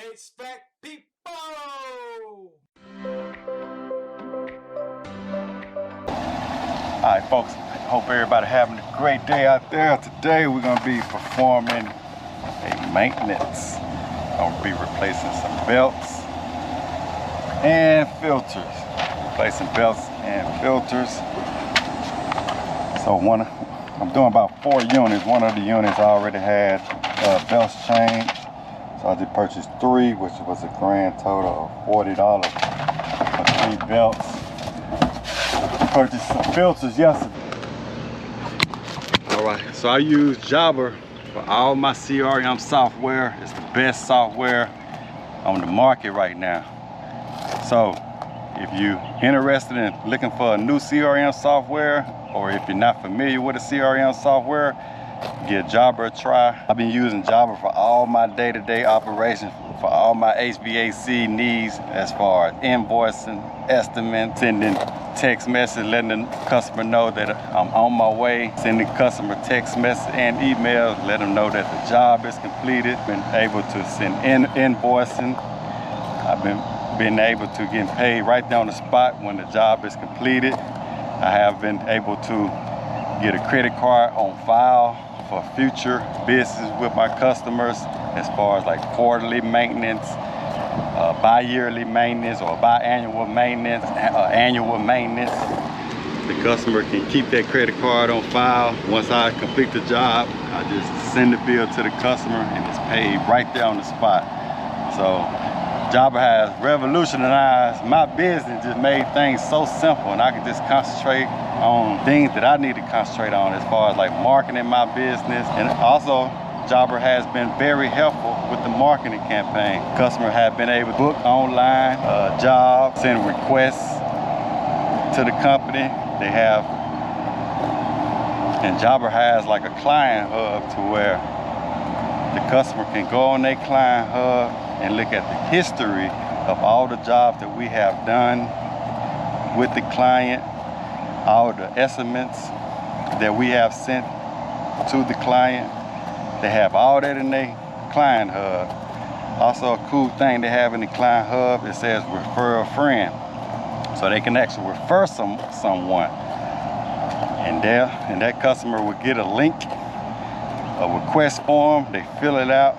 HVAC people! Alright folks, hope everybody having a great day out there. Today we're going to be performing a maintenance. I'm going to be replacing some belts and filters. Replacing belts and filters. So I'm doing about 4 units. One of the units I already had belts changed. So I just purchased 3, which was a grand total of $40 for 3 belts. Purchased some filters yesterday. Alright, so I use Jobber for all my CRM software. It's the best software on the market right now. So if you're interested in looking for a new CRM software, or if you're not familiar with a CRM software, give Jobber a try. I've been using Jobber for all my day-to-day operations, for all my HVAC needs, as far as invoicing, estimates, sending text message, letting the customer know that I'm on my way, sending customer text message and emails, let them know that the job is completed. Been able to send invoicing. I've been able to get paid right there on the spot when the job is completed. I have been able to get a credit card on file for future business with my customers, as far as like quarterly maintenance, bi-yearly maintenance, or biannual maintenance, annual maintenance. The customer can keep that credit card on file. Once I complete the job, I just send the bill to the customer and it's paid right there on the spot. So Jobber has revolutionized my business, just made things so simple, and I can just concentrate on things that I need to concentrate on, as far as like marketing my business. And also Jobber has been very helpful with the marketing campaign. Customers have been able to book online jobs, send requests to the company. They have, and Jobber has like a client hub to where the customer can go on their client hub and look at the history of all the jobs that we have done with the client, all the estimates that we have sent to the client. They have all that in their client hub. Also, a cool thing they have in the client hub, it says refer a friend. So they can actually refer someone. And that customer will get a link, a request form, they fill it out,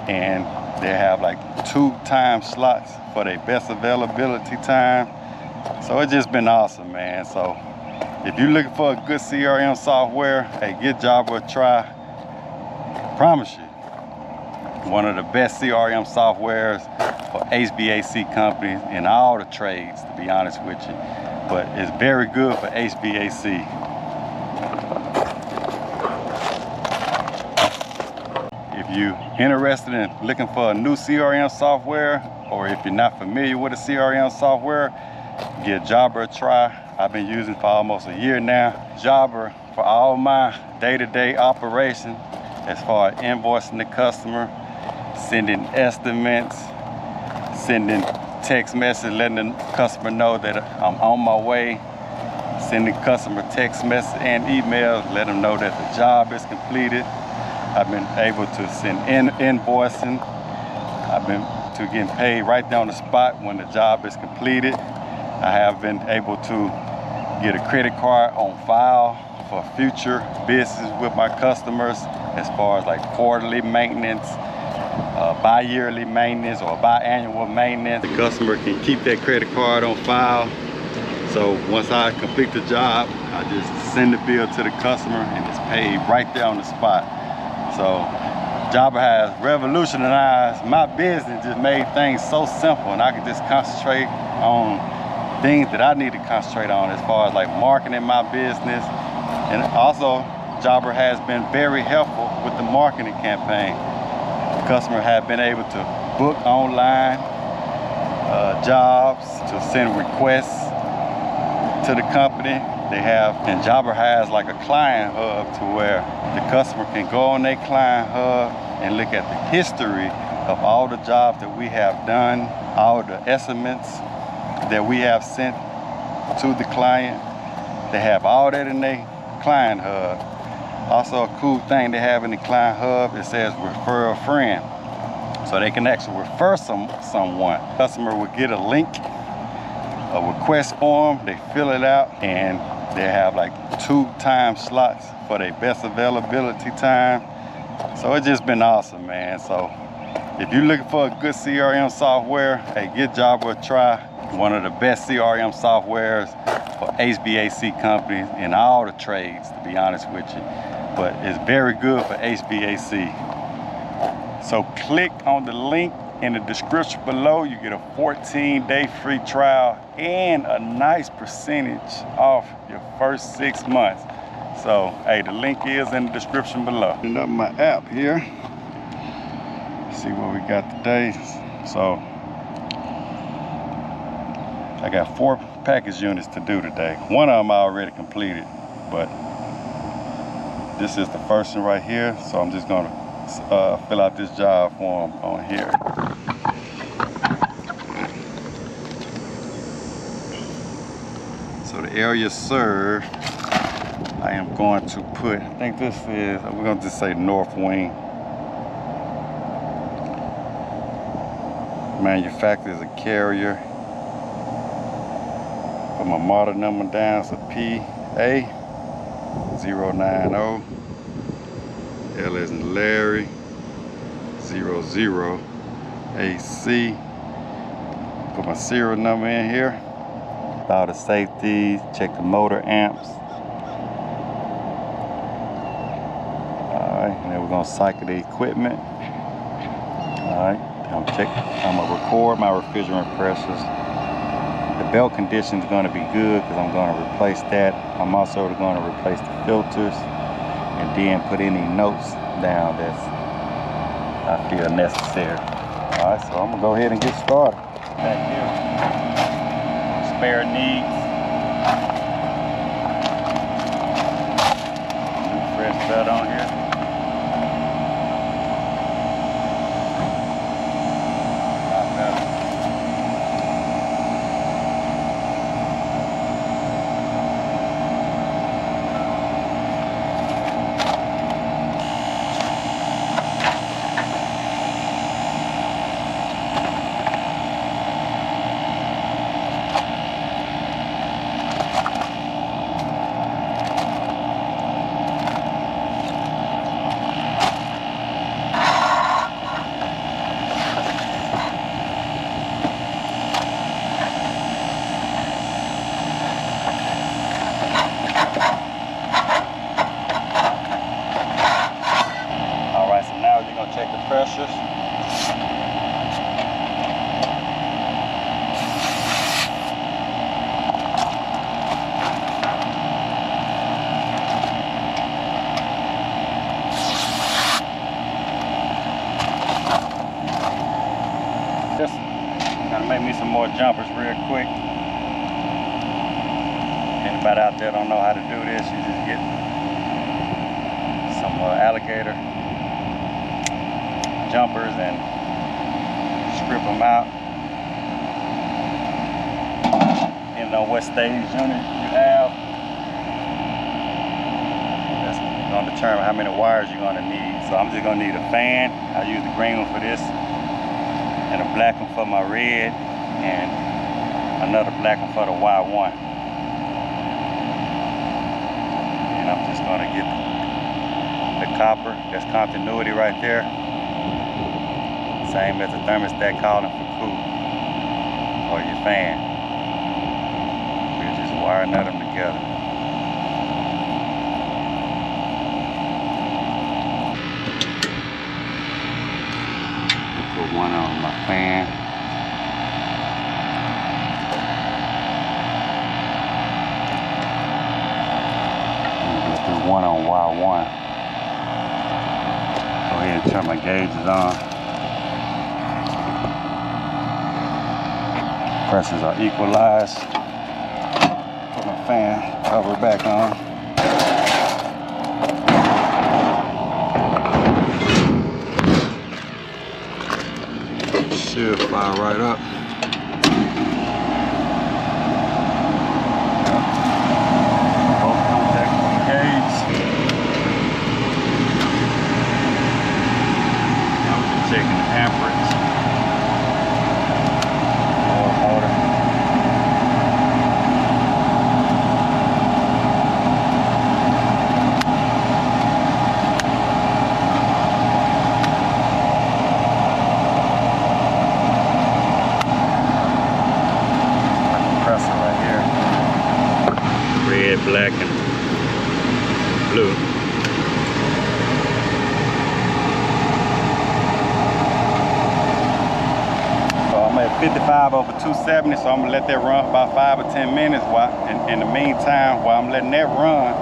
and they have like 2 time slots for their best availability time. So it's just been awesome, man. So if you're looking for a good CRM software, hey, give Jobber a try. Promise you, one of the best CRM softwares for HVAC companies in all the trades, to be honest with you. But it's very good for HVAC. If you're interested in looking for a new CRM software, or if you're not familiar with a CRM software, give Jobber a try. I've been using it for almost a year now. Jobber for all my day-to-day operations, as far as invoicing the customer, sending estimates, sending text message, letting the customer know that I'm on my way, sending customer text message and emails, let them know that the job is completed. I've been able to send invoicing. I've been to getting paid right there on the spot when the job is completed. I have been able to get a credit card on file for future business with my customers, as far as like quarterly maintenance, bi-yearly maintenance, or biannual maintenance. The customer can keep that credit card on file. So once I complete the job, I just send the bill to the customer and it's paid right there on the spot. So Jobber has revolutionized my business, just made things so simple, and I can just concentrate on things that I need to concentrate on, as far as like marketing my business. And also Jobber has been very helpful with the marketing campaign. Customers have been able to book online jobs, to send requests to the company. They have, and Jobber has like a client hub to where the customer can go on their client hub and look at the history of all the jobs that we have done, all the estimates that we have sent to the client. They have all that in their client hub. Also, a cool thing they have in the client hub, it says refer a friend. so they can actually refer someone. Customer will get a link, a request form, they fill it out, and they have like 2 time slots for their best availability time. So it's just been awesome, man. So if you're looking for a good CRM software, hey, give Jobber a try. One of the best CRM softwares for HVAC companies in all the trades, to be honest with you. But it's very good for HVAC. So click on the link in the description below. You get a 14-day free trial and a nice percentage off your first 6 months. So, hey, the link is in the description below. Open up my app here. See what we got today. So, I got 4 package units to do today. One of them I already completed, but this is the first one right here. So I'm just gonna fill out this job form on here. So the area served, I am going to put, I think this is, we're going to just say north wing. Manufacturer is a Carrier. Put my model number down, so PA090. L as in Larry, 00 AC. Put my serial number in here. All the safeties, check the motor amps. Alright, and then we're gonna cycle the equipment. Alright, I'm gonna record my refrigerant pressures. The belt condition is gonna be good because I'm gonna replace that. I'm also gonna replace the filters and then put any notes down that I feel necessary. Alright, so I'm gonna go ahead and get started. Back here, spare needs. New fresh belt on here. Check the pressures. Just gonna make me some more jumpers real quick. Anybody out there don't know how to do this, you just get some alligator jumpers and strip them out. Depending on what stage unit you have, that's going to determine how many wires you're going to need. So I'm just going to need a fan. I use the green one for this, and a black one for my red, and another black one for the Y1. And I'm just going to get the copper. That's continuity right there. Same as the thermostat calling for cool, or your fan. We'll just wire nut them together. Put one on my fan. And do one on Y1. Go ahead and turn my gauges on. Pressures are equalized. Put my fan cover back on. Should fire right up. Both contacts on the gauge. Now we're just checking the amperage. I'm at 55 over 270, so I'm gonna let that run for about 5 or 10 minutes. While in the meantime, while I'm letting that run,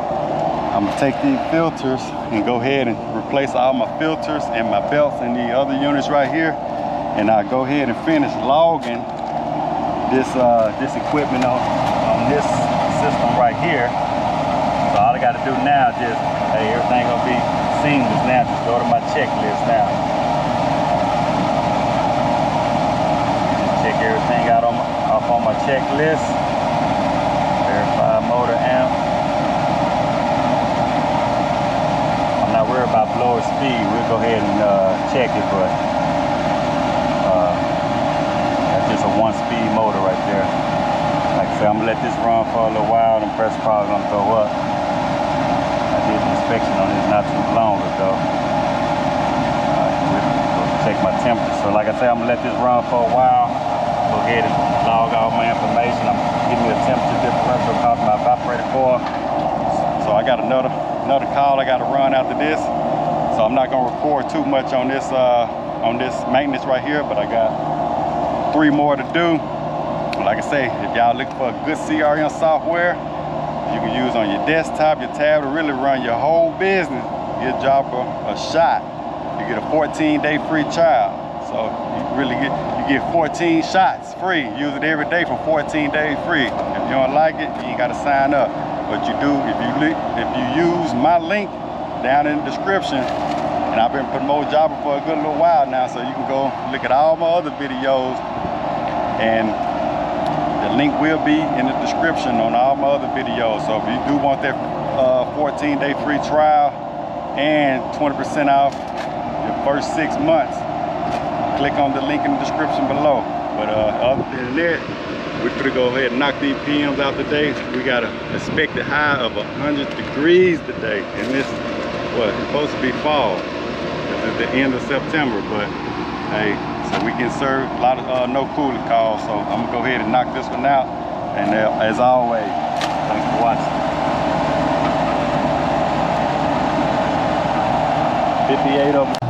I'm gonna take these filters and go ahead and replace all my filters and my belts and the other units right here. And I'll go ahead and finish logging this equipment on this system right here. So all I gotta do now is just, hey, everything gonna be seamless now. Just go to my checklist now. Just check everything out off on my checklist. Verify motor amp. I'm not worried about blower speed. We'll go ahead and check it, but that's just a 1-speed motor right there. Like I said, I'm gonna let this run for a little while, and the pressure probably gonna go up. I did an inspection on this not too long ago. We'll check my temperature. So like I said, I'm gonna let this run for a while. Go ahead and log all my information. I'm giving me a temperature differential across my evaporator coil. So I got another call I gotta run after this. So I'm not gonna record too much on this maintenance right here, but I got 3 more to do. Like I say, if y'all looking for a good CRM software you can use on your desktop, your tablet, really run your whole business, give Jabra a shot. You get a 14-day free trial. So you get 14 shots free. Use it every day for 14 days free. If you don't like it, you ain't gotta sign up. But you do, if you use my link down in the description, and I've been promoting Jabra for a good little while now, so you can go look at all my other videos, and the link will be in the description on all my other videos. So if you do want that 14-day free trial and 20% off your first 6 months, click on the link in the description below. But other than that, we're gonna go ahead and knock these PMs out today. We got an expected high of 100 degrees today, and this is what it's supposed to be fall. This is the end of September, but hey, so we can serve a lot of no cooling calls. So I'm gonna go ahead and knock this one out. And as always, thanks for watching. 58 of them.